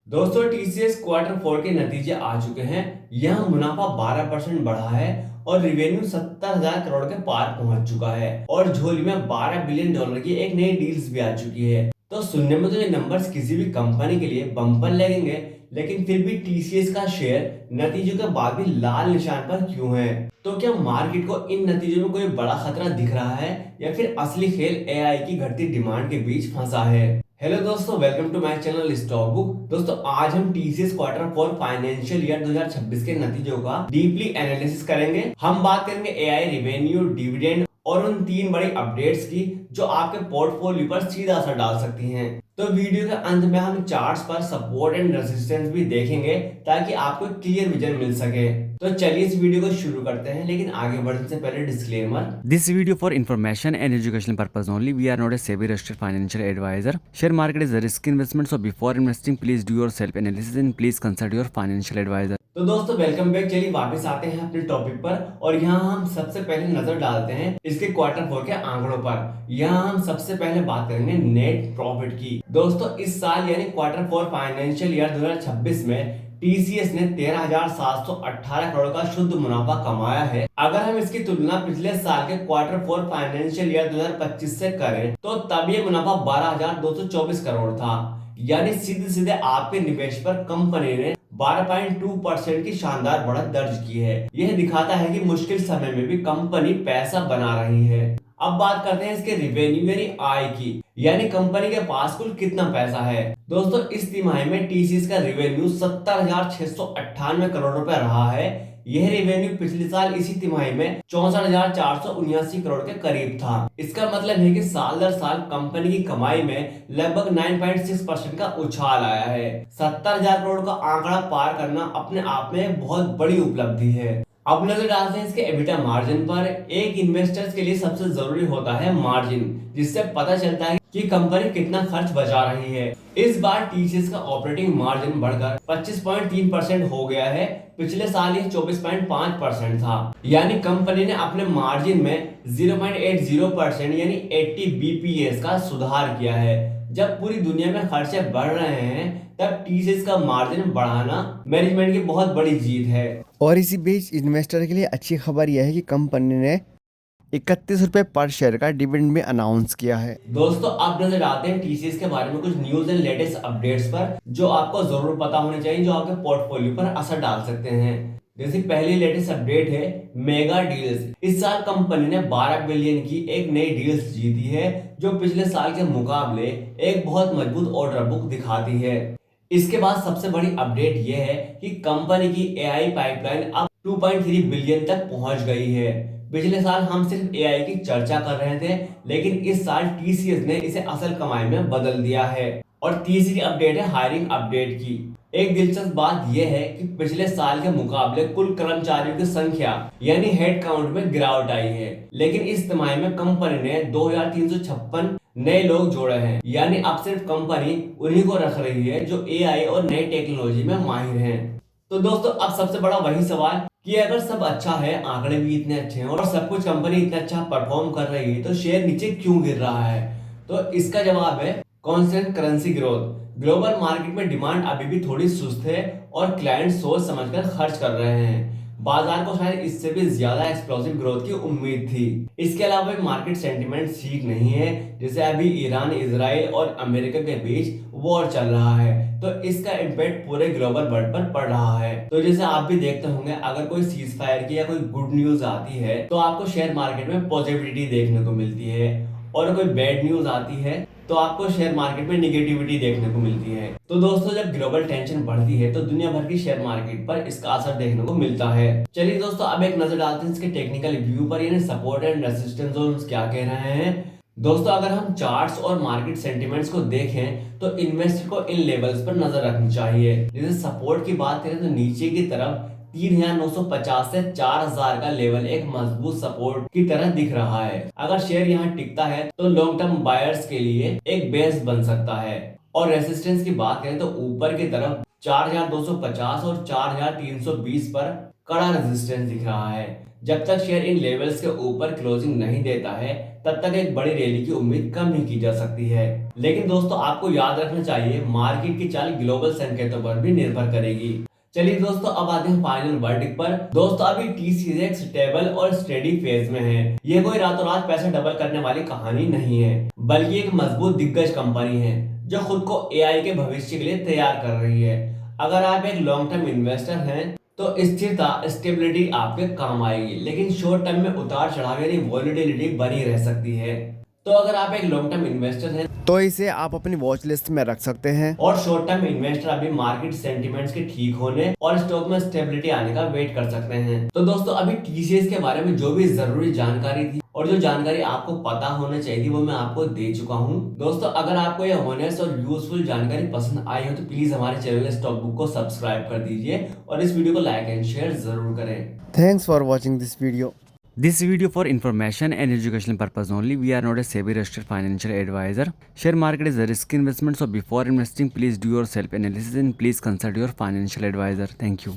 दोस्तों TCS quarter four के नतीजे आ चुके हैं। यह मुनाफा 12% बढ़ा है और रिवेन्यू 70,000 करोड़ के पार पहुंच चुका है और झोली में $12 बिलियन की एक नई डील्स भी आ चुकी है। तो सुनने में तो ये नंबर्स किसी भी कंपनी के लिए बम्पर लगेंगे, लेकिन फिर भी टीसीएस का शेयर नतीजों के बाद भी लाल निशान पर क्यों है? तो क्या मार्केट को इन नतीजों में कोई बड़ा खतरा दिख रहा है या फिर असली खेल एआई की घटती डिमांड के बीच फंसा है? हेलो दोस्तों, welcome to my channel stock book. दोस्तों आज हम TCS quarter four financial year 2026 के नतीजों का डीपली एनालिसिस करेंगे। हम बात करेंगे एआई, रिवेन्यू, डिविडेंड और उन तीन बड़ी अपडेट्स की जो आपके पोर्टफोलियो पर सीधा असर डाल सकती हैं। तो वीडियो के अंत में हम चार्ट्स पर सपोर्ट एंड रेजिस्टेंस भी देखेंगे ताकि आपको क्लियर विजन मिल सके। तो चलिए इस वीडियो को शुरू करते हैं, लेकिन आगे बढ़ने से पहले disclaimer. This video for information and educational purpose only. We are not a SEBI registered financial advisor. Share market is a risky investment, so before investing, please do your self analysis and please consult your financial advisor. तो दोस्तों welcome back. चलिए वापस आते हैं अपने topic पर और यहाँ हम सबसे पहले नजर डालते हैं इसके क्वार्टर फोर के आंकड़ों पर। यहाँ हम सबसे पहले बात करेंगे नेट प्रॉफिट की। दोस्तों इस साल यानी क्वार्टर फोर फाइनेंशियल ईयर 2026 में टीसीएस ने 13,718 करोड़ का शुद्ध मुनाफा कमाया है। अगर हम इसकी तुलना पिछले साल के क्वार्टर फोर फाइनेंशियल ईयर 2025 से करें तो तब ये मुनाफा 12,224 करोड़ था। यानी सीधे सीधे आपके निवेश पर कंपनी ने 12.2% की शानदार बढ़त दर्ज की है। यह दिखाता है कि मुश्किल समय में भी कंपनी पैसा बना रही है। अब बात करते हैं इसके रिवेन्यू यानी आय की, यानी कंपनी के पास कुल कितना पैसा है। दोस्तों इस तिमाही में टीसीएस का रिवेन्यू 70,698 करोड़ रुपए रहा है। यह रिवेन्यू पिछले साल इसी तिमाही में 64,479 करोड़ के करीब था। इसका मतलब है कि साल दर साल कंपनी की कमाई में लगभग 9.6% का उछाल आया है। 70,000 करोड़ का आंकड़ा पार करना अपने आप में बहुत बड़ी उपलब्धि है। अब नजर डालते हैं इसके एबिटा मार्जिन पर। एक इन्वेस्टर्स के लिए सबसे जरूरी होता है मार्जिन, जिससे पता चलता है कि कंपनी कितना खर्च बचा रही है। इस बार टीसीएस का ऑपरेटिंग मार्जिन बढ़कर 25.3% हो गया है। पिछले साल ये 24.5% था। यानी कंपनी ने अपने मार्जिन में 0.80% यानी 80 बीपीएस का सुधार किया है। जब पूरी दुनिया में खर्चे बढ़ रहे हैं तब टीसीएस का मार्जिन बढ़ाना मैनेजमेंट की बहुत बड़ी जीत है। और इसी बीच इन्वेस्टर के लिए अच्छी खबर यह है कि कंपनी ने 31 रुपये पर शेयर का डिविडेंड भी अनाउंस किया है। दोस्तों अब नजर आते हैं टीसीएस के बारे में कुछ न्यूज एंड लेटेस्ट अपडेट्स पर जो आपको जरूर पता होनी चाहिए, जो आपके पोर्टफोलियो पर असर डाल सकते हैं। जैसे पहली लेटेस्ट अपडेट है मेगा डील्स। इस साल कंपनी ने 12 बिलियन की एक नई डील्स जीती है, जो पिछले साल के मुकाबले एक बहुत मजबूत ऑर्डर बुक दिखाती है। इसके बाद सबसे बड़ी अपडेट यह है कि कंपनी की एआई पाइपलाइन अब 2.3 बिलियन तक पहुंच गई है। पिछले साल हम सिर्फ एआई की चर्चा कर रहे थे, लेकिन इस साल टीसीएस ने इसे असल कमाई में बदल दिया है। और तीसरी अपडेट है हायरिंग अपडेट की। एक दिलचस्प बात यह है कि पिछले साल के मुकाबले कुल कर्मचारियों की संख्या यानी हेड काउंट में गिरावट आई है, लेकिन इस तिमाही में कंपनी ने 2,356 नए लोग जोड़े हैं। यानी अब सिर्फ कंपनी उन्हीं को रख रही है जो एआई और नई टेक्नोलॉजी में माहिर हैं। तो दोस्तों अब सबसे बड़ा वही सवाल कि अगर सब अच्छा है, आंकड़े भी इतने अच्छे हैं और सब कुछ कंपनी इतना अच्छा परफॉर्म कर रही है, तो शेयर नीचे क्यों गिर रहा है? तो इसका जवाब है constant currency growth. Global market में डिमांड अभी भी थोड़ी सुस्त है और क्लाइंट सोच समझकर खर्च कर रहे हैं। बाजार को शायद इससे भी ज्यादा एक्सप्लोसिव ग्रोथ की उम्मीद थी। इसके अलावा मार्केट सेंटिमेंट ठीक नहीं है। जैसे अभी ईरान, इजराइल और अमेरिका के बीच वॉर चल रहा है, तो इसका इम्पैक्ट पूरे ग्लोबल वर्ल्ड पर पड़ रहा है। तो जैसे आप भी देखते होंगे, अगर कोई सीज फायर की या कोई गुड न्यूज आती है तो आपको शेयर मार्केट में पॉजिटिविटी देखने को मिलती है, और कोई बैड न्यूज आती है तो आपको शेयर मार्केट में निगेटिविटी देखने को मिलती है। तो दोस्तों जब ग्लोबल टेंशन बढ़ती है तो दुनिया भर की शेयर मार्केट पर इसका असर देखने को मिलता है। चलिए दोस्तों अब एक नजर डालते हैं इसके टेक्निकल व्यू पर, यानी सपोर्ट एंड रेजिस्टेंस जोन्स क्या कह रहे हैं। दोस्तों अगर हम चार्ट्स और मार्केट सेंटिमेंट्स को देखें तो इन्वेस्टर को इन लेवल्स पर नजर रखनी चाहिए। जैसे सपोर्ट की बात करें तो नीचे की तरफ 3,950 से 4,000 का लेवल एक मजबूत सपोर्ट की तरह दिख रहा है। अगर शेयर यहाँ टिकता है तो लॉन्ग टर्म बायर्स के लिए एक बेस बन सकता है। और रेसिस्टेंस की बात करें तो ऊपर की तरफ 4,250 और 4,320 पर कड़ा रेजिस्टेंस दिख रहा है। जब तक शेयर इन लेवल्स के ऊपर क्लोजिंग नहीं देता है तब तक एक बड़ी रैली की उम्मीद कम ही की जा सकती है। लेकिन दोस्तों आपको याद रखना चाहिए मार्केट की चाल ग्लोबल संकेतों पर भी निर्भर करेगी। चलिए दोस्तों अब आते हैं फाइनल वर्डिक्ट पर। दोस्तों अभी TCS स्टेबल और स्टेडी फेज में है। ये कोई रातों रात पैसा डबल करने वाली कहानी नहीं है, बल्कि एक मजबूत दिग्गज कंपनी है जो खुद को AI के भविष्य के लिए तैयार कर रही है। अगर आप एक लॉन्ग टर्म इन्वेस्टर हैं तो स्थिरता स्टेबिलिटी आपके काम आएगी, लेकिन शॉर्ट टर्म में उतार चढ़ाव यानी वॉलेटिलिटी बनी रह सकती है। तो अगर आप एक लॉन्ग टर्म इन्वेस्टर हैं तो इसे आप अपनी वॉच लिस्ट में रख सकते हैं। और शॉर्ट टर्म इन्वेस्टर अभी मार्केट सेंटिमेंट्स के ठीक होने और स्टॉक में स्टेबिलिटी आने का वेट कर सकते हैं। तो दोस्तों अभी TCS के बारे में जो भी जरूरी जानकारी थी और जो जानकारी आपको पता होना चाहिए थी वो मैं आपको दे चुका हूं। दोस्तों अगर आपको ये ऑनेस्ट और यूजफुल जानकारी पसंद आई हो तो प्लीज हमारे चैनल स्टॉक बुक को सब्सक्राइब कर दीजिए और इस वीडियो को लाइक एंड शेयर जरूर करें। Thanks for watching this video. This video for information and educational purpose only. We are not a SEBI registered financial advisor. Share market is a risky investment, so before investing, please do your self analysis and please consult your financial advisor. Thank you.